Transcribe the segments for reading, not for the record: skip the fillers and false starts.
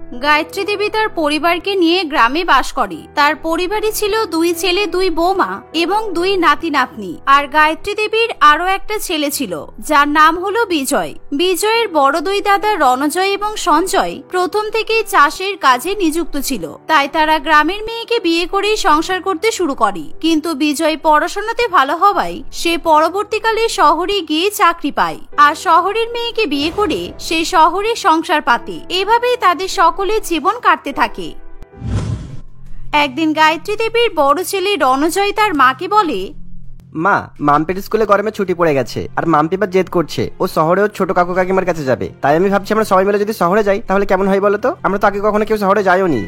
গায়ত্রী দেবী তার পরিবারকে নিয়ে গ্রামে বাস করে। তার পরিবারে ছিল 2 ছেলে 2 বৌমা এবং 2 নাতি নাতনি। আর গায়ত্রী দেবীর আরো একটা ছেলে ছিল যার নাম হলো বিজয়। বিজয়ের বড় 2 দাদা রণজয় এবং সঞ্জয় প্রথম থেকেই চাষের কাজে নিযুক্ত ছিল, তাই তারা গ্রামের মেয়েকে বিয়ে করেই সংসার করতে শুরু করে। কিন্তু বিজয় পড়াশোনাতে ভালো হওয়ায় সে পরবর্তীকালে শহরে গিয়ে চাকরি পায় আর শহরের মেয়েকে বিয়ে করে সে শহরে সংসার পাতে। এভাবেই তাদের সকলের জীবন কাটতে থাকে। একদিন গায়ত্রী দেবীর বড় ছেলে রণজয় তার মাকে বলে, মা, মাম্পির স্কুলে গরমে ছুটি পড়ে গেছে আর মাম্পি বা জেদ করছে ও শহরে ওর ছোট কাকু কাকিমার কাছে যাবে। তাই আমি ভাবছি আমরা সবাই মিলে যদি শহরে যাই তাহলে কেমন হয় বলো তো? আমরা তো আগে কখনো কেউ শহরে যাইও নি।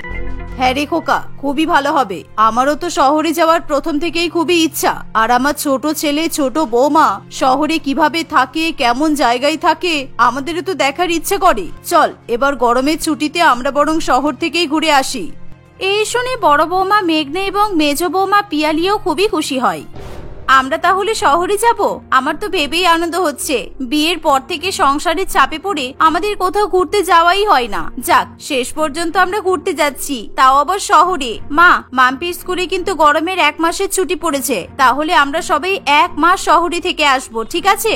হ্যাঁ রে খোকা, খুবই ভালো হবে। আমারও তো শহরে যাওয়ার প্রথম থেকেই খুবই ইচ্ছা। আর আমার ছোট ছেলে ছোট বৌমা শহরে কিভাবে থাকে, কেমন জায়গায় থাকে, আমাদেরও তো দেখার ইচ্ছে করে। চল এবার গরমের ছুটিতে আমরা বরং শহর থেকেই ঘুরে আসি। এই শুনে বড় বৌমা মেঘনা এবং মেজ বৌমা পিয়ালিও খুবই খুশি হয়। আমরা তাহলে শহরে যাব? আমার তো ভেবেই আনন্দ হচ্ছে। বিয়ের পর থেকে সংসারের চাপে পড়ে আমাদের কোথাও ঘুরতে যাওয়াই হয় না। যাক, শেষ পর্যন্ত আমরা ঘুরতে যাচ্ছি, তাও আবার শহরে। মা, মাম্পির স্কুলে কিন্তু গরমের 1 মাসের ছুটি পড়েছে, তাহলে আমরা সবাই 1 মাস শহরে থেকে আসবো, ঠিক আছে?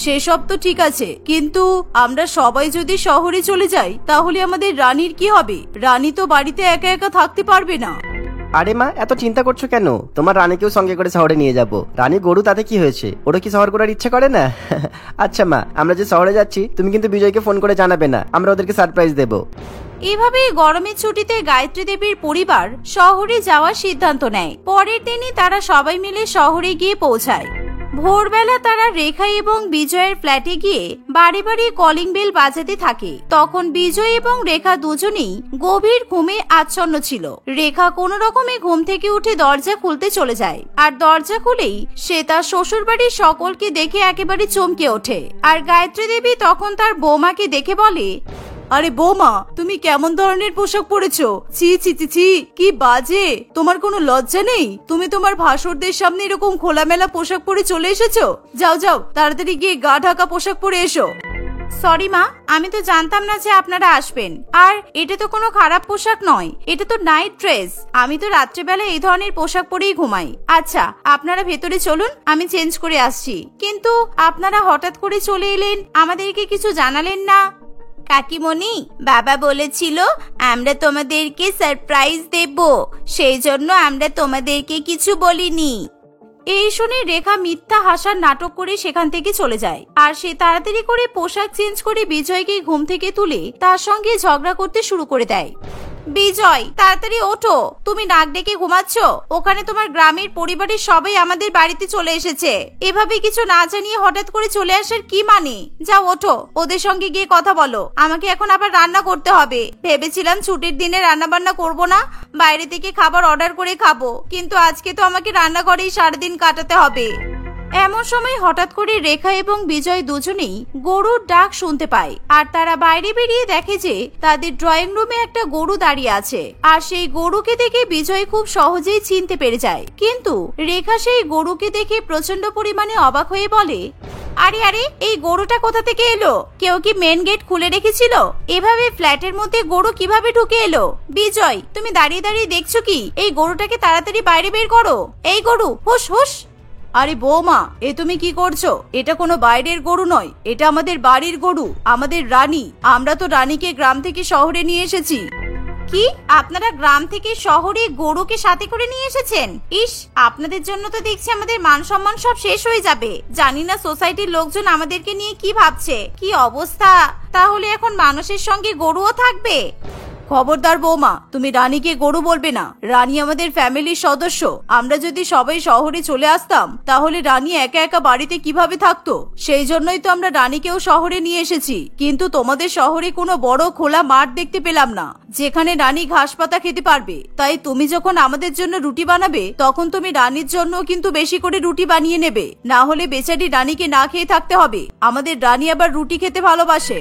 সেসব তো ঠিক আছে, কিন্তু আমরা সবাই যদি শহরে চলে যাই তাহলে আমাদের রানীর কি হবে? রানী তো বাড়িতে একা একা থাকতে পারবে না। আরে মা, এত চিন্তা করছো কেন? তোমার রানীকেও সঙ্গে করে শহরে নিয়ে যাব। রানী গরু, তাতে কি হয়েছে? ওরা কি শহর করার ইচ্ছে করে না? আচ্ছা মা, আমরা যে শহরে যাচ্ছি তুমি কিন্তু বিজয়কে ফোন করে জানাবে না, আমরা ওদেরকে সারপ্রাইজ দেব। এভাবে গরমের ছুটিতে গায়ত্রী দেবীর পরিবার শহরে যাওয়ার সিদ্ধান্ত নেয়। পরের দিনই তারা সবাই মিলে শহরে গিয়ে পৌঁছায়। ভোরবেলা তারা রেখা এবং বিজয়ের ফ্ল্যাটে গিয়ে বাড়ি বাড়ি কলিং বেল বাজাতে থাকে। তখন বিজয় এবং রেখা দুজনেই গভীর ঘুমে আচ্ছন্ন ছিল। রেখা কোনো রকমে ঘুম থেকে উঠে দরজা খুলতে চলে যায়, আর দরজা খুলেই সে তার শ্বশুর বাড়ির সকলকে দেখে একেবারে চমকে ওঠে। আর গায়ত্রী দেবী তখন তার বৌমাকে দেখে বলে, আরে বৌমা, তুমি কেমন ধরনের পোশাক পরেছো? ছি ছি ছি ছি, কি বাজে! তোমার কোনো লজ্জা নেই? তুমি তোমার ভাসুরদের সামনে এরকম খোলামেলা পোশাক পরে চলে এসেছো? যাও যাও, তাড়াতাড়ি গিয়ে গা ঢাকা পোশাক পরে এসো। সরি মা, আমি তো জানতাম না যে আপনারা আসবেন। আর এটা তো কোনো খারাপ পোশাক নয়, এটা তো নাইট ড্রেস। আমি তো রাত্রেবেলা এই ধরনের পোশাক পরেই ঘুমাই। আচ্ছা, আপনারা ভেতরে চলুন, আমি চেঞ্জ করে আসছি। কিন্তু আপনারা হঠাৎ করে চলে এলেন, আমাদেরকে কিছু জানালেন না। কাকিমণি, বাবা বলেছিল আমরা তোমাদেরকে সারপ্রাইজ দেব, সেই জন্য আমরা তোমাদেরকে কিছু বলিনি। এই শুনে রেখা মিথ্যা হাসার নাটক করে সেখান থেকে চলে যায়। আর সে তাড়াতাড়ি করে পোশাক চেঞ্জ করে বিজয়কে ঘুম থেকে তুলে তার সঙ্গে ঝগড়া করতে শুরু করে দেয়। বিজয়, তাড়াতাড়ি ওঠো, তুমি নাক ডেকে ঘুমাচ্ছ। ওখানে তোমার গ্রামের পরিবারের সবাই আমাদের বাড়িতে চলে এসেছে। এভাবে কিছু না জানিয়ে হঠাৎ করে চলে আসার কি মানে? যাও ওঠো, ওদের সঙ্গে গিয়ে কথা বলো। আমাকে এখন আবার রান্না করতে হবে। ভেবেছিলাম ছুটির দিনে রান্না বান্না করবো না, বাইরে থেকে খাবার অর্ডার করে খাবো, কিন্তু আজকে তো আমাকে রান্নাঘরেই সারাদিন কাটাতে হবে। এমন সময় হঠাৎ করে রেখা এবং বিজয় দুজনেই গরুর ডাক শুনতে পায়। আর তারা বাইরে বেরিয়ে দেখে যে তাদের ড্রয়িং রুমে একটা গরু দাঁড়িয়ে আছে। আর সেই গরুকে দেখে বিজয় খুব সহজেই চিনতে পেরে যায়। কিন্তু রেখা সেই গরুকে দেখে প্রচন্ড পরিমাণে অবাক হয়ে বলে, আরে আরে, এই গরুটা কোথা থেকে এলো? কেউ কি মেন গেট খুলে রেখেছিল? এভাবে ফ্ল্যাটের মধ্যে গরু কিভাবে ঢুকে এলো? বিজয়, তুমি দাঁড়িয়ে দাঁড়িয়ে দেখছো কি? এই গরুটাকে তাড়াতাড়ি বাইরে বের করো। এই গরু, হুশ হুশ। আরে বৌমা, এ তুমি কি করছো? এটা কোনো বাইরের গরু নয়, এটা আমাদের বাড়ির গরু, আমাদের রানী। আমরা তো রানীকে গ্রাম থেকে শহরে নিয়ে এসেছি। কি, আপনারা গ্রাম থেকে শহরে গরুকে সাথে করে নিয়ে এসেছেন? ইস, আপনাদের জন্য তো দেখছি আমাদের মান সম্মান সব শেষ হয়ে যাবে। জানি না সোসাইটির লোকজন আমাদেরকে নিয়ে কি ভাবছে। কি অবস্থা! তাহলে এখন মানুষের সঙ্গে গরুও থাকবে? খবরদার বৌমা, তুমি রানীকে গরু বলবে না। রানী আমাদের ফ্যামিলির সদস্য। আমরা যদি সবাই শহরে চলে আসতাম তাহলে রানী একা একা বাড়িতে কিভাবে থাকতো? সেই জন্যই তো আমরা রানীকেও শহরে নিয়ে এসেছি। কিন্তু তোমাদের শহরে কোনো বড় খোলা মাঠ দেখতে পেলাম না যেখানে রানী ঘাস পাতা খেতে পারবে। তাই তুমি যখন আমাদের জন্য রুটি বানাবে তখন তুমি রানীর জন্য কিন্তু বেশি করে রুটি বানিয়ে নেবে, না হলে বেচারি রানীকে না খেয়ে থাকতে হবে। আমাদের রানী আবার রুটি খেতে ভালোবাসে।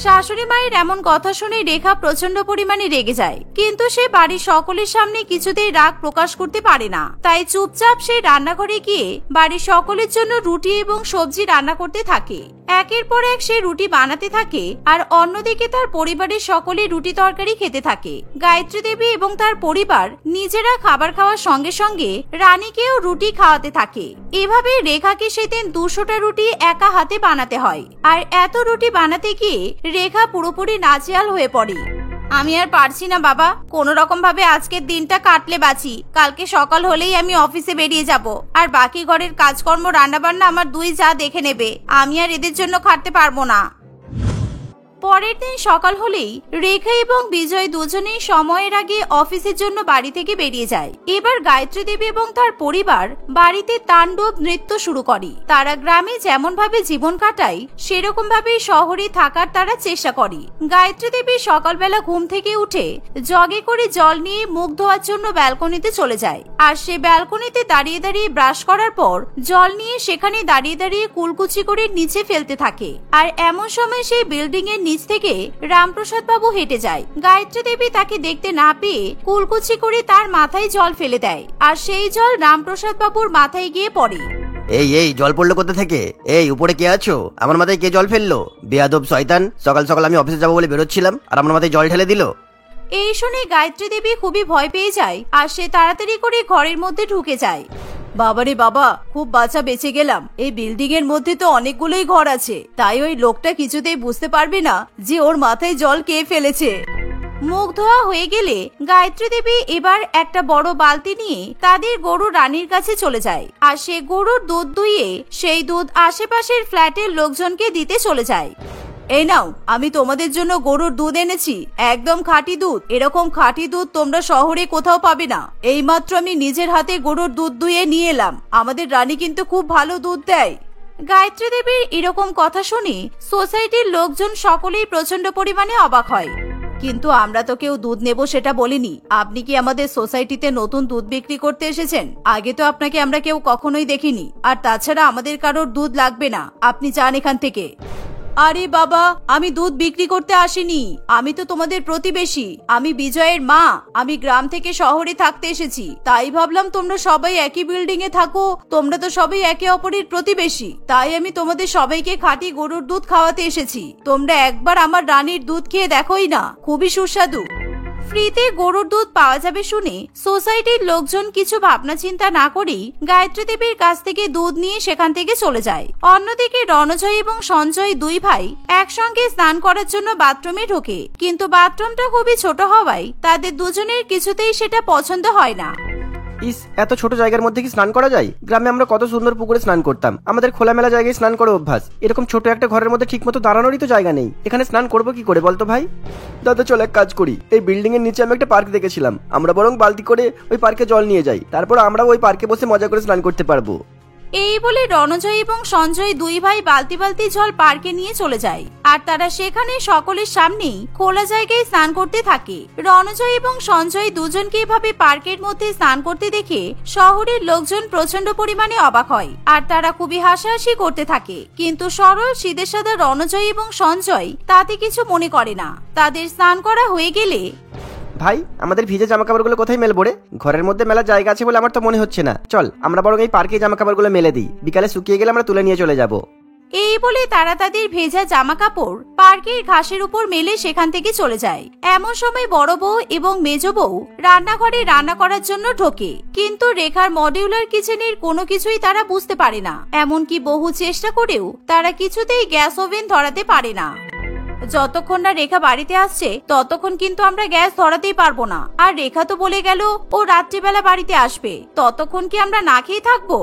শাশুড়ি মায়ের এমন কথা শুনে রেখা প্রচন্ড পরিমাণে রেগে যায়, কিন্তু সে বাড়ির সকলের সামনে কিছুতেই রাগ প্রকাশ করতে পারে না। তাই চুপচাপ সে রান্নাঘরে গিয়ে বাড়ির সকলের জন্য রুটি এবং সবজি রান্না করতে থাকে। একের পর এক সে রুটি বানাতে থাকে, আর অন্যদিকে তার পরিবারের সকলে রুটি তরকারি খেতে থাকে। গায়ত্রী দেবী এবং তার পরিবার নিজেরা খাবার খাওয়ার সঙ্গে সঙ্গে রানীকেও রুটি খাওয়াতে থাকে। এভাবে রেখাকে সেদিন 200টা রুটি একা হাতে বানাতে হয়, আর এত রুটি বানাতে গিয়ে রেখা পুরোপুরি নাজেহাল হয়ে পড়ে। আমি আর পারছি না বাবা, কোন রকম ভাবে আজকের দিনটা কাটলে বাঁচি। কালকে সকাল হলেই আমি অফিসে বেরিয়ে যাব, আর বাকি ঘরের কাজকর্ম রান্নাবান্না আমার দুই যা দেখে নেবে। আমি আর এদের জন্য খাটতে পারবো না। পরের দিন সকাল হলেই রেখা এবং বিজয় দুজনেই সময়ের আগে অফিসের জন্য বাড়ি থেকে বেরিয়ে যায়। এবার গায়ত্রী দেবী এবং তার পরিবার বাড়িতে তাণ্ডব নৃত্য শুরু করে। তারা গ্রামে যেমন ভাবে জীবন কাটায় সেরকম ভাবে শহরে থাকার তারা চেষ্টা করে। গায়ত্রী দেবী সকালবেলা ঘুম থেকে উঠে জগে করে জল নিয়ে মুখ ধোয়ার জন্য ব্যালকনিতে চলে যায়, আর সে ব্যালকনিতে দাঁড়িয়ে দাঁড়িয়ে ব্রাশ করার পর জল নিয়ে সেখানে দাঁড়িয়ে দাঁড়িয়ে কুলকুচি করে নিচে ফেলতে থাকে। আর এমন সময় সেই বিল্ডিং এর নিচ থেকে রামপ্রসাদ বাবু হেঁটে যায়। গায়ত্রী দেবী তাকে দেখতে না পেয়ে কুলকুচি করে তার মাথায় জল ফেলে দেয়, আর সেই জল রামপ্রসাদ বাবুর মাথায় গিয়ে পড়ে। এই এই জল পড়লো কোথা থেকে? এই উপরে কে আছো? আমার মাথায় কে জল ফেললো? বেয়াদব শয়তান! সকাল সকাল আমি অফিসে যাবো বলে বেরোচ্ছিলাম, আর আমার মাথায় জল ঢেলে দিল। এই শুনে গায়ত্রী দেবী খুবই ভয় পেয়ে যায়, আর সে তাড়াতাড়ি করে ঘরের মধ্যে ঢুকে যায়। বাবারে বাবা, খুব বাঁচা বেঁচে গেলাম। এই বিল্ডিং এর মধ্যে তো অনেকগুলোই ঘর আছে, তাই ওই লোকটা কিছুতেই বুঝতে পারবে না যে ওর মাথায় জল কে ফেলেছে। মুখ ধোয়া হয়ে গেলে গায়ত্রী দেবী এবার একটা বড় বালতি নিয়ে তাদের গরু রানীর কাছে চলে যায়, আর সে গরুর দুধ দুইয়ে সেই দুধ আশেপাশের ফ্ল্যাটের লোকজনকে দিতে চলে যায়। এই নাও, আমি তোমাদের জন্য গরুর দুধ এনেছি, একদম খাঁটি দুধ। এরকম খাঁটি দুধ তোমরা শহরে কোথাও পাবে না। এইমাত্র আমি নিজের হাতে গরুর দুধ দুইয়ে নিয়ে এলাম। আমাদের রানী কিন্তু খুব ভালো দুধ দেয়। গায়ত্রী দেবীর এরকম কথা শুনে সোসাইটির লোকজন সকলেই প্রচন্ড পরিমাণে অবাক হয়। কিন্তু আমরা তো কেউ দুধ নেব সেটা বলিনি। আপনি কি আমাদের সোসাইটিতে নতুন দুধ বিক্রি করতে এসেছেন? আগে তো আপনাকে আমরা কেউ কখনোই দেখিনি। আর তাছাড়া আমাদের কারোর দুধ লাগবে না, আপনি যান এখান থেকে। আরে বাবা, আমি দুধ বিক্রি করতে আসিনি। আমি তো তোমাদের প্রতিবেশী। আমি বিজয়ের মা। আমি গ্রাম থেকে শহরে থাকতে এসেছি, তাই ভাবলাম তোমরা সবাই একই বিল্ডিং এ থাকো, তোমরা তো সবাই একে অপরের প্রতিবেশী, তাই আমি তোমাদের সবাইকে খাঁটি গরুর দুধ খাওয়াতে এসেছি। তোমরা একবার আমার রানীর দুধ খেয়ে দেখোই না, খুবই সুস্বাদু। ফ্রিতে গরুর দুধ পাওয়া যাবে শুনে সোসাইটির লোকজন কিছু ভাবনা চিন্তা না করেই গায়ত্রী দেবীর কাছ থেকে দুধ নিয়ে সেখান থেকে চলে যায়। অন্যদিকে রণজয় এবং সঞ্জয় দুই ভাই একসঙ্গে স্নান করার জন্য বাথরুমে ঢোকে, কিন্তু বাথরুমটা খুবই ছোট হওয়ায় তাদের দুজনের কিছুতেই সেটা পছন্দ হয় না। ইস, এত ছোট জায়গার মধ্যে কি স্নান করা যায়? গ্রামে আমরা কত সুন্দর পুকুরে স্নান করতাম, আমাদের খোলামেলা জায়গায় স্নান করে অভ্যাস। এরকম ছোট একটা ঘরের মধ্যে ঠিক মতো দাঁড়ানোরই তো জায়গা নেই। এখানে স্নান করবো কি করে বলতো ভাই? দাদা চল এক কাজ করি, এই বিল্ডিং এর নিচে আমি একটা পার্ক দেখেছিলাম, আমরা বরং বালতি করে ওই পার্কে জল নিয়ে যাই, তারপর আমরা ওই পার্কে বসে মজা করে স্নান করতে পারবো। এই বলে রণজয় এবং সঞ্জয় দুই ভাই বালতি বালতি জল পার্কে নিয়ে চলে যায়, আর তারা সেখানে সকলের সামনেই খোলা জায়গায় স্নান করতে থাকে। রণজয় এবং সঞ্জয় দুজনকে এভাবে পার্কের মধ্যে স্নান করতে দেখে শহরের লোকজন প্রচন্ড পরিমাণে অবাক হয়, আর তারা খুবই হাসাহাসি করতে থাকে। কিন্তু সরল সিধে সাদা রণজয় এবং সঞ্জয় তাতে কিছু মনে করে না। তাদের স্নান করা হয়ে গেলে, ভাই আমাদের ভিজে জামা কাপড়গুলো কোথায় মেলবো রে? ঘরের মধ্যে মেলার জায়গা আছে বলে আমার তো মনে হচ্ছে না। চল আমরা বরং এই পার্কে জামা কাপড়গুলো মেলে দিই, বিকালে শুকিয়ে গেলে আমরা তুলে নিয়ে চলে যাব। এই বলে তারা তাদের ভেজা জামা কাপড় পার্কের ঘাসের উপর মেলে সেখান থেকে চলে যায়। এমন সময় বড় বউ এবং মেজ বউ রান্নাঘরে রান্না করার জন্য ঢোকে, কিন্তু রেখার মডিউলার কিচেনের কোনো কিছুই তারা বুঝতে পারে না। এমনকি বহু চেষ্টা করেও তারা কিছুতেই গ্যাস ওভেন ধরাতে পারে না। যতক্ষণ না রেখা বাড়িতে আসছে ততক্ষণ কিন্তু আমরা গ্যাস ধরাতেই পারবো না। আর রেখা তো বলে গেল ও রাত্রিবেলা বাড়িতে আসবে, ততক্ষণ কি আমরা না খেয়ে থাকবো?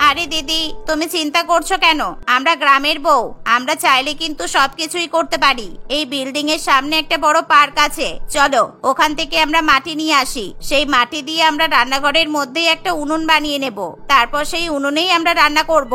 আরে দিদি, তুমি চিন্তা করছো কেন? আমরা গ্রামের বউ, আমরা চাইলে কিন্তু সবকিছুই করতে পারি। এই বিল্ডিং এর সামনে একটা বড় পার্ক আছে, চলো ওখান থেকে আমরা মাটি নিয়ে আসি। সেই মাটি দিয়ে আমরা রান্নাঘরের মধ্যেই একটা উনুন বানিয়ে নেব, তারপর সেই উনুনেই আমরা রান্না করব।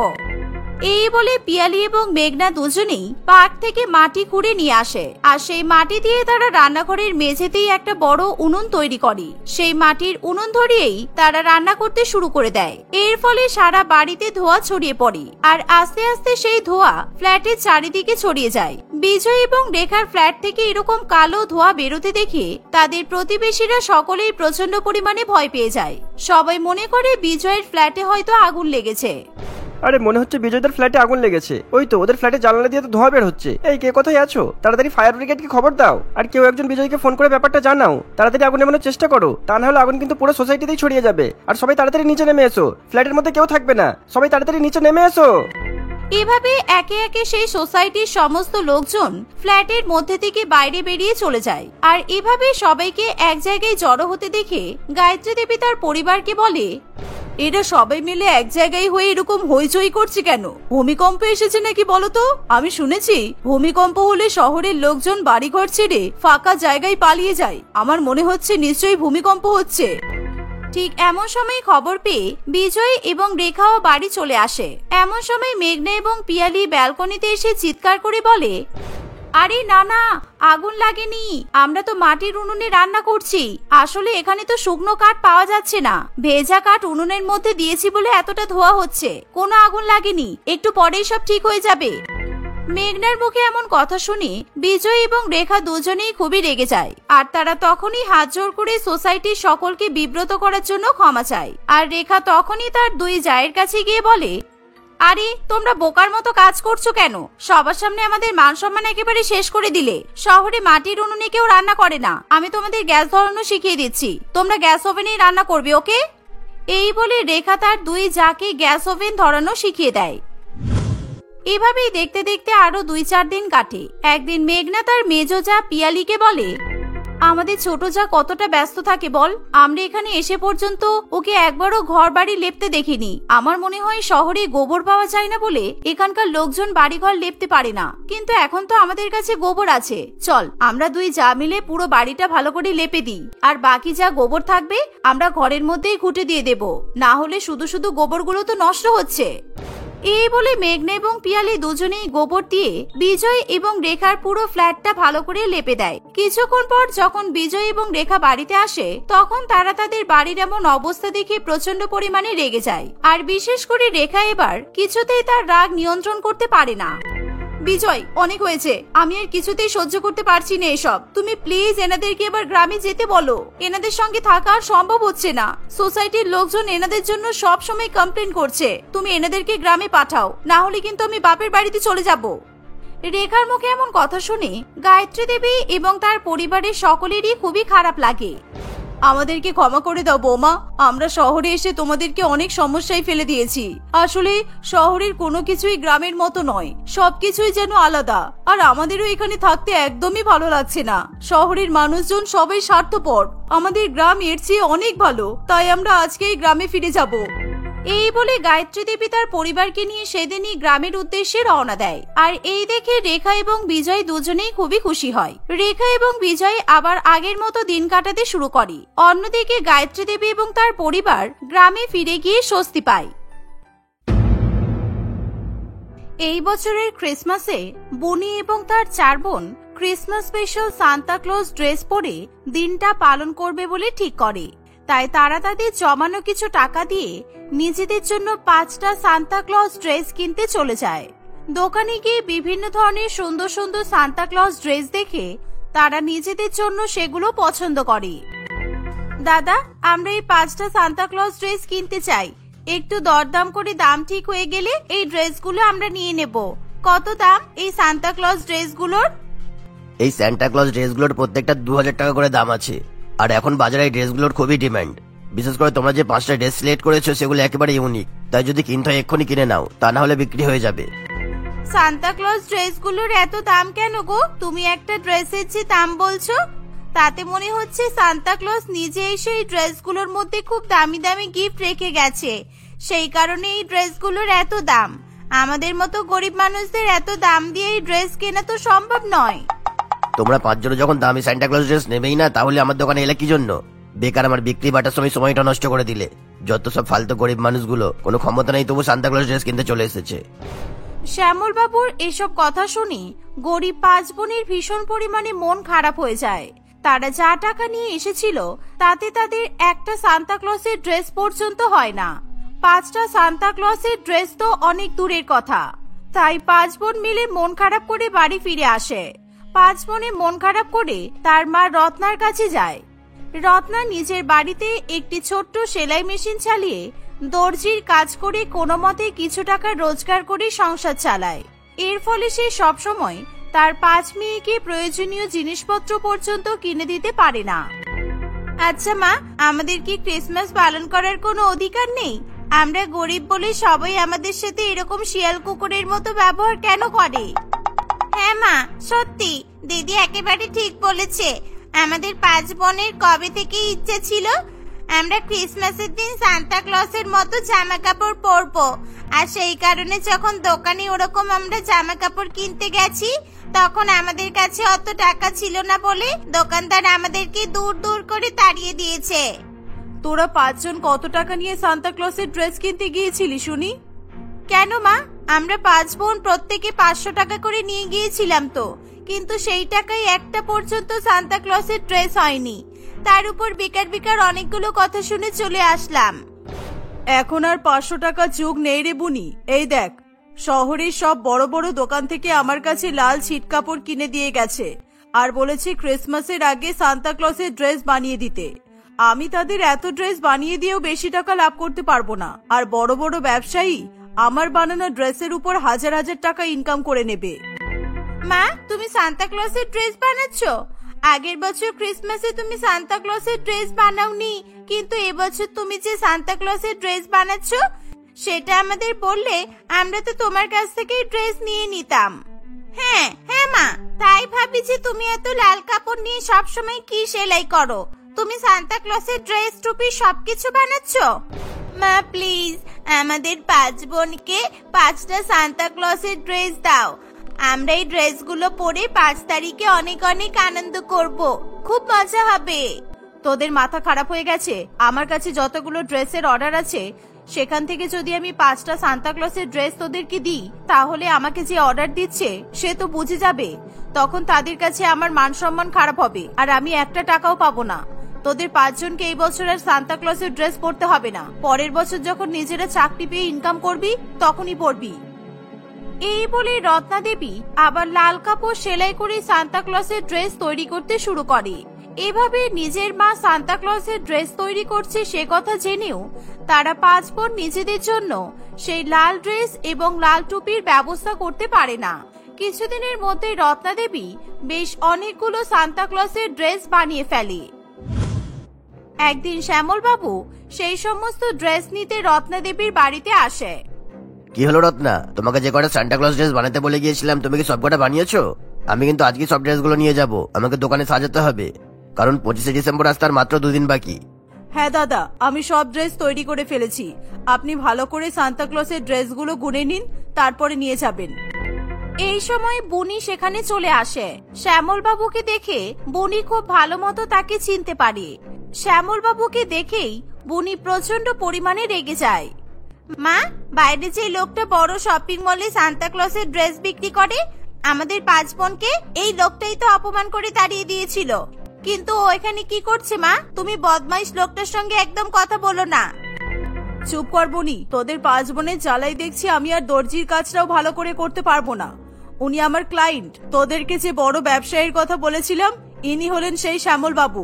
এই বলে পিয়ালি এবং মেঘনা দুজনেই পার্ক থেকে মাটি খুঁড়ে নিয়ে আসে আর সেই মাটি দিয়ে তারা রান্নাঘরের মেঝেতেই একটা বড় উনুন তৈরি করে। সেই মাটির উনুন ধরিয়েই তারা রান্না করতে শুরু করে দেয়। এর ফলে সারা বাড়িতে ধোঁয়া ছড়িয়ে পড়ে আর আস্তে আস্তে সেই ধোঁয়া ফ্ল্যাটের চারিদিকে ছড়িয়ে যায়। বিজয় এবং রেখার ফ্ল্যাট থেকে এরকম কালো ধোঁয়া বেরোতে দেখে তাদের প্রতিবেশীরা সকলেই প্রচন্ড পরিমাণে ভয় পেয়ে যায়। সবাই মনে করে বিজয়ের ফ্ল্যাটে হয়তো আগুন লেগেছে। আরে মনে হচ্ছে বিজয়দের ফ্ল্যাটে আগুন লেগেছে। ওই তো ওদের ফ্ল্যাটে জানালা দিয়ে তো ধোঁয়া বের হচ্ছে। এই কে কোথায় আছো? তাড়াতাড়ি ফায়ার ব্রিগেডকে খবর দাও আর কেউ একজন বিজয়কে ফোন করে ব্যাপারটা জানাও। তাড়াতাড়ি আগুন নেভানোর চেষ্টা করো, তা না হলে আগুন কিন্তু পুরো সোসাইটিতেই ছড়িয়ে যাবে। আর সবাই তাড়াতাড়ি নিচে নেমে এসো, ফ্ল্যাটের মধ্যে কেউ থাকবে না, সবাই তাড়াতাড়ি নিচে নেমে এসো। এভাবে একে একে সেই সোসাইটির সমস্ত লোকজন ফ্ল্যাটের মধ্যে থেকে বাইরে বেরিয়ে চলে যায়। আর এভাবে সবাইকে এক জায়গায় জড়ো হতে দেখে গায়ত্রী দেবী তার পরিবারকে বলে, এরা সবাই মিলে এক জায়গায় হয়ে এরকম হইচই করছে কেন? ভূমিকম্প এসেছে নাকি বলতো? আমি শুনেছি ভূমিকম্প হলে শহরের লোকজন বাড়িঘর ছেড়ে ফাঁকা জায়গায় পালিয়ে যায়। আমার মনে হচ্ছে নিশ্চয়ই ভূমিকম্প হচ্ছে। ঠিক এমন সময় খবর পেয়ে বিজয় এবং রেখাও বাড়ি চলে আসে। এমন সময় মেঘনা এবং পিয়ালি ব্যালকনিতে এসে চিৎকার করে বলে, আরে না না, আগুন লাগেনি, আমরা তো মাটির উনুনে রান্না করছি। আসলে এখানে তো শুকনো কাঠ পাওয়া যাচ্ছে না, ভেজা কাঠ উনুনের মধ্যে দিয়েছি বলে এতটা ধোঁয়া হচ্ছে, কোনো আগুন লাগেনি, একটু পরেই সব ঠিক হয়ে যাবে। মেঘনার মুখে এমন কথা শুনে বিজয় এবং রেখা দুজনেই খুবই রেগে যায় আর তারা তখনই হাত জোড় করে সোসাইটির সকলকে বিব্রত করার জন্য ক্ষমা চায়। আর রেখা তখনই তার দুই জায়ের কাছে গিয়ে বলে, আরে তোমরা বোকার মতো কাজ করছো কেন? সবার সামনে আমাদের মান সম্মান একেবারে শেষ করে দিলে। শহরে মাটির উনুনে কেউ রান্না করে না, আমি তোমাদের গ্যাস ধরানো শিখিয়ে দিচ্ছি, তোমরা গ্যাস ওভেনেই রান্না করবে, ওকে? এই বলে রেখা তার দুই জাকে গ্যাস ওভেন ধরানো শিখিয়ে দেয়। এভাবেই দেখতে দেখতে আরো 2-4 দিন কাটে। একদিন মেঘনা তার মেজো জা পিয়ালিকে বলে, আমাদের ছোট যা কতটা ব্যস্ত থাকে বল, আমরা এখানে এসে পর্যন্ত ওকে একবারও ঘর বাড়ি লেপতে দেখিনি। আমার মনে হয় শহরে গোবর পাওয়া যায় না বলে এখানকার লোকজন বাড়িঘর লেপতে পারে না, কিন্তু এখন তো আমাদের কাছে গোবর আছে। চল আমরা দুই যা মিলে পুরো বাড়িটা ভালো করে লেপে দিই, আর বাকি যা গোবর থাকবে আমরা ঘরের মধ্যেই ঘুটে দিয়ে দেব, না হলে শুধু শুধু গোবরগুলো তো নষ্ট হচ্ছে। এই বলে মেঘনা এবং পিয়ালি দুজনেই গোবর দিয়ে বিজয় এবং রেখার পুরো ফ্ল্যাটটা ভালো করে লেপে দেয়। কিছুক্ষণ পর যখন বিজয় এবং রেখা বাড়িতে আসে তখন তারা তাদের বাড়ির এমন অবস্থা দেখে প্রচন্ড পরিমাণে রেগে যায়। আর বিশেষ করে রেখা এবার কিছুতেই তার রাগ নিয়ন্ত্রণ করতে পারে না। বিজয়, অনেক হয়েছে, আমি আর কিছুতেই সহ্য করতে পারছি না এসব। তুমি প্লিজ এনাদেরকে এবার গ্রামে যেতে বলো, এনাদের সঙ্গে থাকা আর সম্ভব হচ্ছে না। সোসাইটির লোকজন এনাদের জন্য সব সময় কমপ্লেন করছে, তুমি এনাদেরকে গ্রামে পাঠাও, না হলে কিন্তু আমি বাপের বাড়িতে চলে যাব। রেখার মুখে এমন কথা শুনে গায়ত্রী দেবী এবং তার পরিবারের সকলেরই খুবই খারাপ লাগে। আমাদেরকে ক্ষমা করে দাও বৌমা, আমরা শহরে এসে তোমাদেরকে অনেক সমস্যায় ফেলে দিয়েছি। আসলে শহরের কোনো কিছুই গ্রামের মতো নয়, সবকিছুই যেন আলাদা। আর আমাদেরও এখানে থাকতে একদমই ভালো লাগছে না। শহরের মানুষজন সবাই স্বার্থপর, আমাদের গ্রাম এর চেয়ে অনেক ভালো, তাই আমরা আজকেই গ্রামে ফিরে যাব। এই বলে গায়ত্রী দেবী তার পরিবারকে নিয়ে সেদিনই গ্রামের উদ্দেশ্যে রওনা দেয়। আর এই দেখে রেখা এবং বিজয় দুজনেই খুবই খুশি হয়। রেখা এবং বিজয় আবার আগের মতো দিন কাটাতে শুরু করে। অন্যদিকে গায়ত্রী দেবী এবং তার পরিবার গ্রামে ফিরে গিয়ে স্বস্তি পায়। এই বছরের ক্রিসমাসে বনি এবং তার 4 বোন Christmas special Santa Claus dress পরে দিনটা পালন করবে বলে ঠিক করে। তাই তারা তাদের জমানো কিছু টাকা দিয়ে নিজেদের জন্য 5টা সান্তা ক্লজ ড্রেস কিনতে চলে যায়। দোকানে গিয়ে বিভিন্ন ধরনের সুন্দর সুন্দর সান্তা ক্লজ ড্রেস দেখে তারা নিজেদের জন্য সেগুলো পছন্দ করে। দাদা, আমরা এই 5টা সান্তা ক্লজ ড্রেস কিনতে চাই, একটু দরদাম করে দাম ঠিক হয়ে গেলে এই ড্রেসগুলো আমরা নিয়ে নেব। কত দাম এই সান্তা ক্লজ ড্রেসগুলোর? এই সান্তা ক্লজ ড্রেসগুলোর প্রত্যেকটা 2000 টাকা করে দাম আছে। আর এখন বাজারে এই ড্রেসগুলোর খুবই ডিমান্ড। বিশেষ করে তোমরা যে 5টা ড্রেস সিলেক্ট করেছো সেগুলো একেবারে ইউনিক, তাই যদি কিনতে হয় এক্ষুনি কিনে নাও, তা না হলে বিক্রি হয়ে যাবে। সান্তা ক্লজ ড্রেসগুলোর এত দাম কেন গো? তুমি একটা ড্রেসের যে দাম বলছো, তাতে মনে হচ্ছে সান্তা ক্লজ নিজে এসে এই ড্রেসগুলোর মধ্যে খুব দামি দামি গিফট রেখে গেছে, সেই কারণে এই ড্রেসগুলোর এত দাম। আমাদের মতো গরিব মানুষদের এত দাম দিয়ে এই ড্রেস কেনা তো সম্ভব নয়। তোমরা 5 জনে যখন দামি সান্তা ক্লজ ড্রেস নেবেই না, তাহলে আমার দোকানে এলে কি জন্য? বেকার আমার বিক্রি বাটার সময় সময়টা নষ্ট করে দিলে। যত সব ফালতু গরিব মানুষগুলো কোনো ক্ষমতা নেই তবু সান্তা ক্লজ ড্রেস কিনতে চলে এসেছে। শ্যামল বাবুর এসব কথা শুনে গরিব 5 বোনের ভীষণ পরিমাণে মন খারাপ হয়ে যায়। তারা যা টাকা নিয়ে এসেছিল তাতে তাদের একটা সান্তা ক্লজের ড্রেস পর্যন্ত হয় না। 5টা সান্তা ক্লজের ড্রেস তো অনেক দূরের কথা। তাই 5 বোন মিলে মন খারাপ করে বাড়ি ফিরে আসে। 5 বোনে মন খারাপ করে তার মা রত্নার কাছে যায়। রত্না নিজের বাড়িতে একটি ছোট্ট সেলাই মেশিন চালিয়ে দর্জির কাজ করে কোনো মতে কিছু টাকা রোজগার করে সংসার চালায়। এর ফলে সে সবসময় তার 5 মেয়েকে প্রয়োজনীয় জিনিসপত্র পর্যন্ত কিনে দিতে পারে না। আচ্ছা মা, আমাদের কি ক্রিসমাস পালন করার কোনো অধিকার নেই? আমরা গরিব বলে সবাই আমাদের সাথে এরকম শিয়াল কুকুরের মতো ব্যবহার কেন করে? হ্যাঁ মা, সত্যি দিদি একেবারে ঠিক বলেছে। আমাদের 5 বোনের কবে থেকে ইচ্ছে ছিল আমরা ক্রিসমাসের দিন সান্তা ক্লজের মতো জামা কাপড় পরবো। আর সেই কারণে যখন দোকানে ওরকম আমরা জামা কাপড় কিনতে গেছি তখন আমাদের কাছে অত টাকা ছিল না বলে দোকানদার আমাদেরকে দূর দূর করে তাড়িয়ে দিয়েছে। তোরা 5 জন কত টাকা নিয়ে সান্তা ক্লজের ড্রেস কিনতে গিয়েছিলি শুনি? কেন মা, আমরা 5 বোন প্রত্যেকে 500 টাকা করে নিয়ে গিয়েছিলাম তো, কিন্তু সেই টাকায় একটা পর্যন্ত সান্তা ক্লজের ড্রেস হয়নি। তার উপর বেকার বেকার অনেকগুলো কথা শুনে চলে আসলাম। এখন আর 500 টাকা যুগ নেই রে বুনি। এই দেখ, শহরের সব বড় বড় দোকান থেকে আমার কাছে লাল ছিট কাপড় কিনে দিয়ে গেছে আর বলেছে ক্রিসমাসের আগে সান্তা ক্লজের ড্রেস বানিয়ে দিতে। আমি তাদের এত ড্রেস বানিয়ে দিয়েও বেশি টাকা লাভ করতে পারবো না। আর বড় বড় ব্যবসায়ী আমার বানানো ড্রেসের উপর হাজার হাজার টাকা ইনকাম করে নেবে। মা, তুমি সান্তা ক্লজের ড্রেস বানাচ্ছ? আগের বছর ক্রিসমাসে তুমি সান্তা ক্লজের ড্রেস বানাওনি, কিন্তু এবছর তুমি যে সান্তা ক্লজের ড্রেস বানাচ্ছ সেটা আমাদের বললে আমরা তো তোমার কাছ থেকে ড্রেস নিয়ে নিতাম। হ্যাঁ হ্যাঁ মা, তাই ভাবি যে তুমি এত লাল কাপড় নিয়ে সবসময় কি সেলাই করো। তুমি সান্তা ক্লজের ড্রেস টুপি সবকিছু বানাচ্ছ? মা প্লিজ, আমাদের 5 বোনকে 5টা সান্তা ক্লজের ড্রেস দাও। আমরা এই ড্রেসগুলো পরে 5 তারিখে অনেক অনেক আনন্দ করব, খুব মজা হবে। তোদের মাথা খারাপ হয়ে গেছে? আমার কাছে যতগুলো ড্রেসের অর্ডার আছে সেখান থেকে যদি আমি 5টা সান্তা ক্লজের ড্রেস তোদেরকে দিই তাহলে আমাকে যে অর্ডার দিচ্ছে সে তো বুঝে যাবে। তখন তাদের কাছে আমার মান সম্মান খারাপ হবে আর আমি একটা টাকাও পাবো না। তোদের 5 জনকে এই বছর আর সান্তা ক্লজের ড্রেস পরতে হবে না। পরের বছর যখন নিজেরা চাকরি পেয়ে ইনকাম করবি তখনই পরবি। এই বলে রত্না দেবী আবার লাল কাপড় সেলাই করে সান্তা ক্লজের ড্রেস তৈরি করতে শুরু করে। এভাবে নিজের মা সান্তা ক্লজের ড্রেস তৈরি করছে সে কথা জেনেও তারা 5 বোন নিজেদের জন্য সেই লাল ড্রেস এবং লাল টুপির ব্যবস্থা করতে পারে না। কিছুদিনের মধ্যে রত্না দেবী বেশ অনেকগুলো সান্তা ক্লজের ড্রেস বানিয়ে ফেলে। একদিন শ্যামল বাবু সেই সমস্ত ড্রেস নিতে রত্না দেবীর বাড়িতে আসে। কি হলো রত্না, তোমাকে যে কটা সান্টা ক্লজ ড্রেস বানাতে বলে গিয়েছিলাম তুমি কি সবকটা বানিয়েছো? আমি কিন্তু আজকে সব ড্রেসগুলো নিয়ে যাব, আমাকে দোকানে সাজাতে হবে, কারণ 25শে ডিসেম্বর আসতে আর মাত্র 2 দিন বাকি। হ্যাঁ দাদা, আমি সব ড্রেস তৈরি করে ফেলেছি। আপনি ভালো করে সান্তা ক্লজের ড্রেসগুলো গুনে নিন, তারপরে নিয়ে যাবেন। এই সময় বুনি সেখানে চলে আসে। শ্যামল বাবুকে দেখে বুনি খুব ভালো মতো তাকে চিনতে পারে। শ্যামল বাবুকে দেখেই বুনি প্রচন্ড পরিমাণে রেগে যায়। মা, বাইরে যে লোকটা বড় শপিং মলে সান্তা ক্লজের ড্রেস বিক্রি করে আমাদের 5 বোনকে এই লোকটাই তো অপমান করে তাড়িয়ে দিয়েছিল। কিন্তু ও এখানে কি করছে মা? তুমি বদমাইশ লোকটার সঙ্গে একদম কথা বলো না। চুপ কর বুনি, তোদের 5 বোনের জ্বালাই দেখছি আমি আর দর্জির কাজটাও ভালো করে করতে পারবো না। উনি আমার ক্লায়েন্ট। তোদেরকে যে বড় ব্যবসায়ীর কথা বলেছিলাম ইনি হলেন সেই শ্যামল বাবু।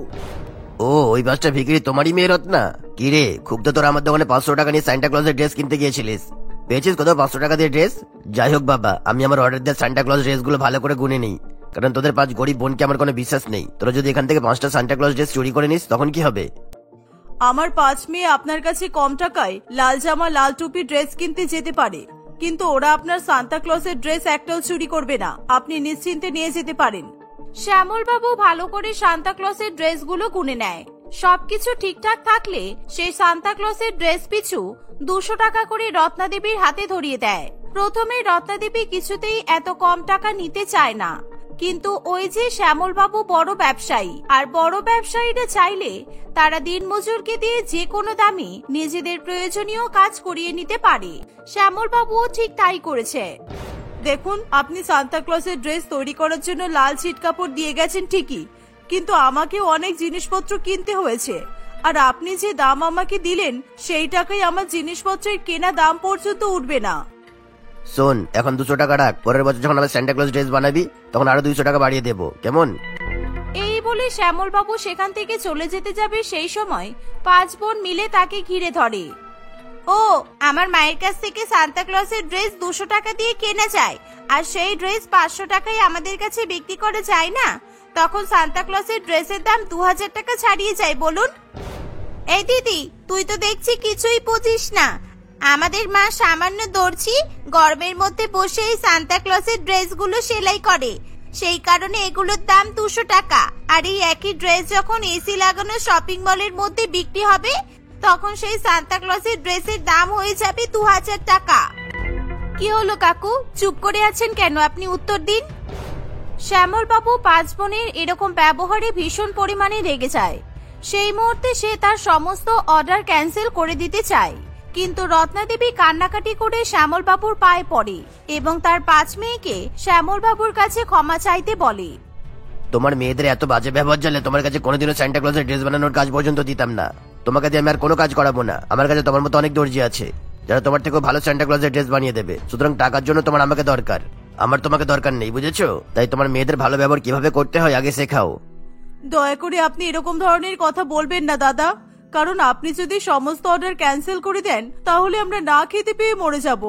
ও, ওই বাসটা ভিখারি তোমারই মেয়ে রত্না? কি রে, খুব তো তোর আমার দোকানে 500 টাকা নিয়ে সান্টা ক্লজের ড্রেস কিনতে গিয়েছিলিস, পেয়েছিস কত 500 টাকা দিয়ে ড্রেস? যাই হোক বাবা, আমি আমার অর্ডার দিয়ে সান্টা ক্লজ ড্রেসগুলো ভালো করে গুনে নিই, কারণ তোদের 5 গরিব বোনকে আমার কোনো বিশ্বাস নেই। তোরা যদি এখান থেকে 5টা সান্টা ক্লজ ড্রেস চুরি করে নিস তখন কি হবে? আমার 5 মেয়ে আপনার কাছে কম টাকায় লাল জামা লাল টুপি ড্রেস কিনতে যেতে পারে, কিন্তু ওরা আপনার সান্তা ক্লজের ড্রেস একটাও চুরি করবে না। আপনি নিশ্চিন্তে নিয়ে যেতে পারেন। শ্যামল বাবু ভালো করে সান্তা ক্লজের ড্রেসগুলো গুনে নেয়। সবকিছু ঠিকঠাক থাকলে সেই সান্তা ক্লজের ড্রেস পিছু 200 টাকা করে রত্না দেবীর হাতে ধরিয়ে দেয়। প্রথমে রত্না দেবী কিছুতেই এত কম টাকা নিতে চায় না, কিন্তু ওই যে শ্যামলবাবু বড় ব্যবসায়ী, আর বড় ব্যবসায়ীরা চাইলে তারা দিনমজুরকে দিয়ে যে কোনো দামে নিজেদের প্রয়োজনীয় কাজ করিয়ে নিতে পারে। শ্যামলবাবুও ঠিক তাই করেছে। দেখুন, আপনি সান্তা ক্লজের ড্রেস তৈরি করার জন্য লাল ছিট কাপড় দিয়ে গেছেন ঠিকই, কিন্তু আমাকেও অনেক জিনিসপত্র কিনতে হয়েছে, আর আপনি যে দাম আমাকে দিলেন সেই টাকায় আমার জিনিসপত্রের কেনা দাম পর্যন্ত উঠবে না। শোন, এখন 200 টাকা রাখ, পরের বছর যখন আমরা সান্টা ক্লজ ড্রেস বানাবি তখন আরো 200 টাকা বাড়িয়ে দেবো, কেমন? এই বলে শ্যামলবাবু সেখান থেকে চলে যেতে যাবে সেই সময় 5 বোন মিলে তাকে ঘিরে ধরে। ও, আমার মায়ের কাছ থেকে সান্তা ক্লজের ড্রেস 200 টাকা দিয়ে কেনা যায়, আর সেই ড্রেস 500 টাকায় আমাদের কাছে বিক্রি করা যায় না, তখন সান্তা ক্লজের ড্রেসের দাম 2000 টাকা ছাড়িয়ে যায় বলুন। এই দিদি, তুই তো দেখছি কিছুই বুঝিস না। আমাদের মা সামান্য দর্জি, গরমের মধ্যে বসে এই সান্তা ক্লজের ড্রেসগুলো সেলাই করে, সেই কারণে এগুলোর দাম 200 টাকা। আর এই একই ড্রেস যখন এসি লাগানো শপিং মলের মধ্যে বিক্রি হবে তখন সেই সান্তা ক্লজের ড্রেসের দাম হয়ে যাবে 2000 টাকা। কি হলো কাকু, চুপ করে আছেন কেন? আপনি উত্তর দিন। শ্যামলবাবু 5 বোনের এরকম ব্যবহারে ভীষণ পরিমাণে রেগে যায়। সেই মুহূর্তে সে তার সমস্ত অর্ডার ক্যান্সেল করে দিতে চায়, কিন্তু রত্নাদেবী কান্নাকাটি করে শ্যামলবাবুর পায়ে পড়ে এবং তার 5 মেয়েকে শ্যামলবাবুর কাছে ক্ষমা চাইতে বলে। তোমার মেয়েদের এত বাজে ব্যবহার জানলে তোমার কাছে কোনোদিনও সান্টা ক্লজের ড্রেস বানানোর কাজ পর্যন্ত দিতাম না। তোমাকে দিয়ে আমি আর কোনো কাজ করাবো না। আমার কাছে তোমার মতো অনেক দর্জি আছে যারা তোমার থেকেও ভালো সান্টা ক্লজের ড্রেস বানিয়ে দেবে। সুতরাং টাকার জন্য তোমার আমাকে দরকার, আমার তোমাকে দরকার নেই, বুঝেছো? তাই তোমার মেয়েদের ভালো ব্যবহার কিভাবে করতে হয় আগে শেখাও। দয়া করে আপনি এরকম ধরনের কথা বলবেন না দাদা, কারণ আপনি যদি সমস্ত অর্ডার ক্যান্সেল করে দেন তাহলে আমরা না খেতে পেয়ে মরে যাব।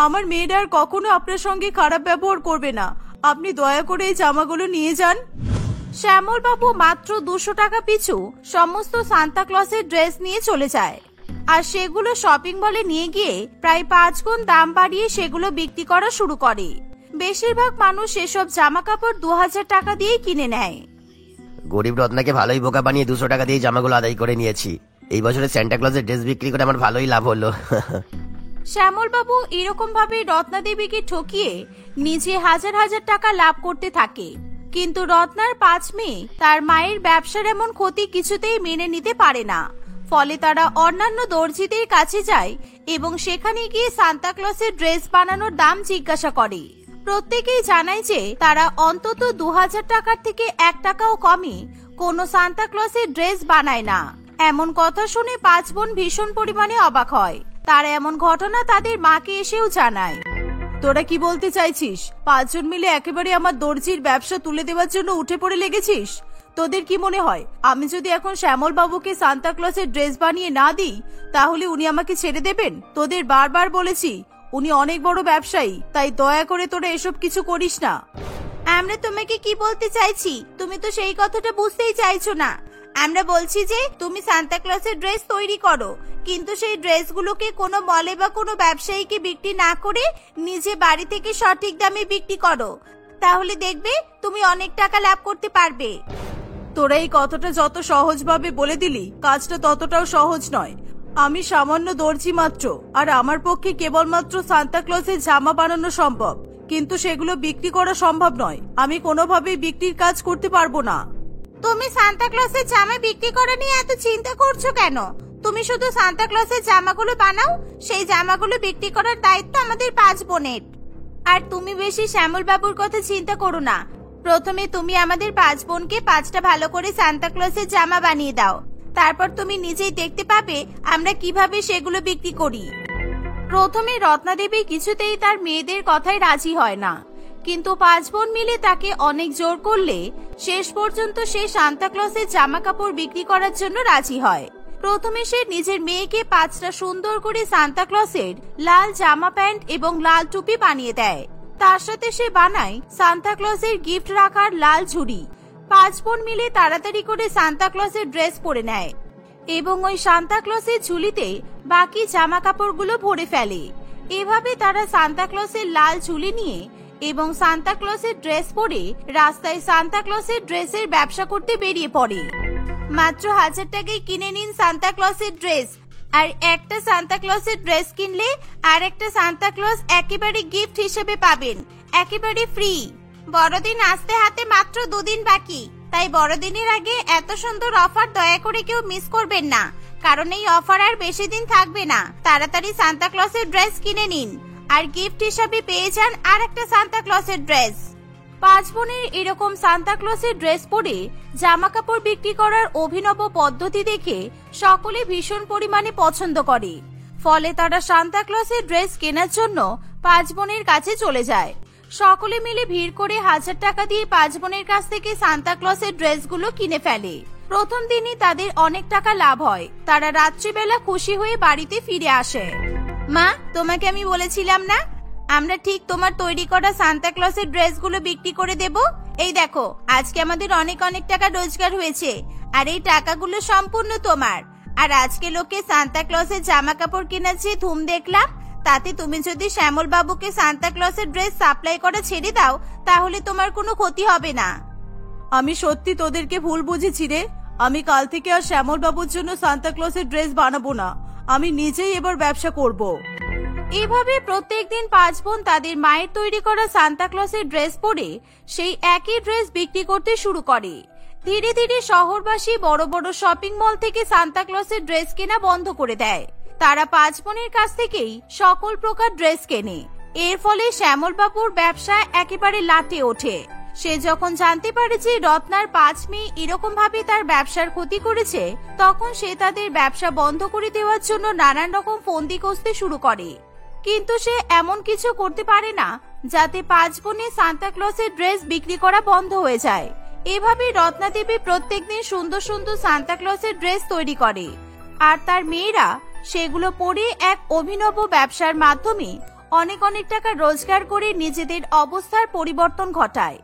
আমার মেয়েরা আর কখনো আপনার সঙ্গে খারাপ ব্যবহার করবে না। আপনি দয়া করে এই জামাগুলো নিয়ে যান। শ্যামলবাবু মাত্র 200 টাকা পিছু সমস্ত সান্তা ক্লজের ড্রেস নিয়ে চলে যায়, আর সেগুলো শপিং মলে নিয়ে গিয়ে প্রায় 5 গুণ দাম বাড়িয়ে সেগুলো বিক্রি করা শুরু করে। বেশিরভাগ মানুষ এসব জামা কাপড় 2000 টাকা দিয়ে কিনে নেয়। গরিব রত্নাকে ভালোই বোকা বানিয়ে 200 টাকা দিয়ে জামাগুলো আদায় করে নিয়েছি। এই বছরে সান্টা ক্লজের ড্রেস বিক্রি করে আমার ভালোই লাভ হলো। শ্যামলবাবু এরকম ভাবে রত্নাদেবীকে ঠকিয়ে নিজে হাজার হাজার টাকা লাভ করতে থাকে, কিন্তু রত্নার 5 মেয়ে তার মায়ের ব্যবসার এমন ক্ষতি কিছুতেই মেনে নিতে পারে না। ফলে তারা অন্যান্য দর্জিদের কাছে যায় এবং সেখানে গিয়ে সান্তা ক্লজের ড্রেস বানানোর দাম জিজ্ঞাসা করে। প্রত্যেকেই জানায় যে তারা অন্তত 2000 টাকার থেকে 1 টাকাও কমে কোনো সান্তা ক্লজের ড্রেস বানায় না। এমন কথা শুনে 5 বোন ভীষণ পরিমাণে অবাক হয়। তারা এমন ঘটনা তাদের মাকে এসেও জানায়। তোরা কি বলতে চাইছিস? 5 জন মিলে একেবারে আমার দর্জির ব্যবসা তুলে দেওয়ার জন্য উঠে পড়ে লেগেছিস? তোদের কি মনে হয় আমি যদি এখন শ্যামল বাবুকে সান্তা ক্লজের ড্রেস বানিয়ে না দিই তাহলে উনি আমাকে ছেড়ে দেবেন? তোদের বারবার বলেছি উনি অনেক বড় ব্যবসায়ী, তাই দয়া করে তোরা এসব কিছু করিস না। আমরা তোমাকে কি বলতে চাইছি তুমি তো সেই কথাটা বুঝতেই চাইছো না। আমরা বলছি যে তুমি সান্তা ক্লজের ড্রেস তৈরি করো, কিন্তু সেই ড্রেসগুলোকে কোনো মলে বা কোনো ব্যবসায়ীকে বিক্রি না করে নিজে বাড়ি থেকে সঠিক দামে বিক্রি করো, তাহলে দেখবে তুমি অনেক টাকা লাভ করতে পারবে। তোরা এই কথাটা যত সহজভাবে বলে দিলি কাজটা ততটাও সহজ নয়। আমি সামান্য দর্জি মাত্র, আর আমার পক্ষে কেবলমাত্র সান্তা ক্লজের জামা বানানো সম্ভব, কিন্তু সেগুলো বিক্রি করা সম্ভব নয়। আমি কোনোভাবেই বিক্রির কাজ করতে পারবো না। তুমি সান্তা ক্লজের জামা বিক্রি করা নিয়ে এত চিন্তা করছো কেন? তুমি শুধু সান্তা ক্লজের জামাগুলো বানাও, সেই জামাগুলো বিক্রি করার দায়িত্ব আমাদের 5 বোনের। আর তুমি বেশি শ্যামল বাবুর কথা চিন্তা করো না। প্রথমে তুমি আমাদের 5 বোনকে 5টা ভালো করে সান্তা ক্লজের জামা বানিয়ে দাও, তারপর তুমি নিজেই দেখতে পাবে আমরা কিভাবে সেগুলো বিক্রি করি। প্রথমে রত্নাদেবী কিছুতেই তার মেয়েদের কথায় রাজি হয় না, কিন্তু 5 বোন মিলে তাকে অনেক জোর করলে শেষ পর্যন্ত সে সান্তা ক্লজের জামা কাপড় বিক্রি করার জন্য রাজি হয়। প্রথমে সে নিজের মেয়েকে 5টা সুন্দর করে সান্তা ক্লজের লাল জামা প্যান্ট এবং লাল টুপি বানিয়ে দেয়। তার সাথে সে বানায় সান্তা ক্লজের গিফট রাখার লাল ঝুড়ি। 5 বোন মিলে তাড়াতাড়ি করে সান্তা ক্লজের ড্রেস পরে নেয় এবং ওই সান্তা ক্লজের ঝুলিতে বাকি জামা কাপড়গুলো ভরে ফেলে। এভাবে তারা সান্তা ক্লজের লাল ঝুলি নিয়ে এবং সান্তা ক্লজের ড্রেস পরে রাস্তায় সান্তা ক্লজের ড্রেসের ব্যবসা করতে বেরিয়ে পড়ে। মাত্র 1000 টাকায় কিনে নিন সান্তা ক্লজের ড্রেস, আর একটা সান্তা ক্লজের ড্রেস কিনলে আর একটা সান্তা ক্লজ একেবারে গিফট হিসেবে পাবেন, একেবারে ফ্রি। বড়দিন আসতে হাতে মাত্র 2 দিন বাকি, তাই বড়দিনের আগে এত সুন্দর অফার দয়া করে কেউ মিস করবেন না, কারণ এই অফার আর বেশি দিন থাকবে না। তাড়াতাড়ি সান্তা ক্লসের ড্রেস কিনে নিন আর গিফট হিসাবে পেয়ে যান আর একটা সান্তা ক্লসের ড্রেস। 5 বোনের এরকম সান্তা ক্লসের ড্রেস পরে জামা কাপড় বিক্রি করার অভিনব পদ্ধতি দেখে সকলে ভীষণ পরিমাণে পছন্দ করে। ফলে তারা সান্তা ক্লসের ড্রেস কেনার জন্য 5 বোনের কাছে চলে যায়। সকলে মিলে ভিড় করে 1000 টাকা দিয়ে 5 বোনের কাছ থেকে সান্তা ক্লসের ড্রেসগুলো কিনে ফেলে। প্রথম দিনই তাদের অনেক টাকা লাভ হয়। তারা রাত্রিবেলা খুশি হয়ে বাড়িতে ফিরে আসে। মা, তোমাকে আমি বলেছিলাম না আমরা ঠিক তোমার তৈরি করা সান্তা ক্লসের ড্রেসগুলো বিক্রি করে দেব। এই দেখো, আজকে আমাদের অনেক অনেক টাকা রোজগার হয়েছে, আর এই টাকাগুলো সম্পূর্ণ তোমার। আর আজকে লোকে সান্তা ক্লসের জামা কাপড় কেনার যে ধুম দেখলাম, তাতে তুমি যদি শ্যামল বাবুকে সান্তা ক্লসের ড্রেস সাপ্লাই করা ছেড়ে দাও, তাহলে তোমার কোনো ক্ষতি হবে না। আমি সত্যি তোদেরকে ভুল বুঝেছি রে। আমি কাল থেকে আর শ্যামল বাবুর জন্য সান্তা ক্লসের ড্রেস বানাবো না, আমি নিজেই এবার ব্যবসা করব। এভাবে প্রত্যেকদিন 5 বোন তাদের মায়ের তৈরি করা সান্তা ক্লসের ড্রেস পরে সেই একই ড্রেস বিক্রি করতে শুরু করে। ধীরে ধীরে শহরবাসী বড় বড় শপিং মল থেকে সান্তা ক্লসের ড্রেস কেনা বন্ধ করে দেয়। তারা 5 বোনের কাছ থেকেই সকল প্রকার ড্রেস কেনে। এর ফলে শ্যামল বাবুর ব্যবসা একেবারে লাটে ওঠে। সে যখন জানতে পারে যে রত্নার 5 মেয়ে এরকম ভাবে তার ব্যবসার ক্ষতি করেছে, তখন সে তাদের ব্যবসা বন্ধ করে দেওয়ার জন্য নানান রকম ফন্দি কষতে শুরু করে। কিন্তু সে এমন কিছু করতে পারে না যাতে 5 বোনে সান্তা ক্লসের ড্রেস বিক্রি করা বন্ধ হয়ে যায়। এভাবে রত্না দেবী প্রত্যেকদিন সুন্দর সুন্দর সান্তা ক্লসের ড্রেস তৈরি করে, আর তার মেয়েরা সেগুলো পরে এক অভিনব ব্যবসার মাধ্যমে অনেক অনেক টাকা রোজগার করে নিজেদের অবস্থার পরিবর্তন ঘটায়।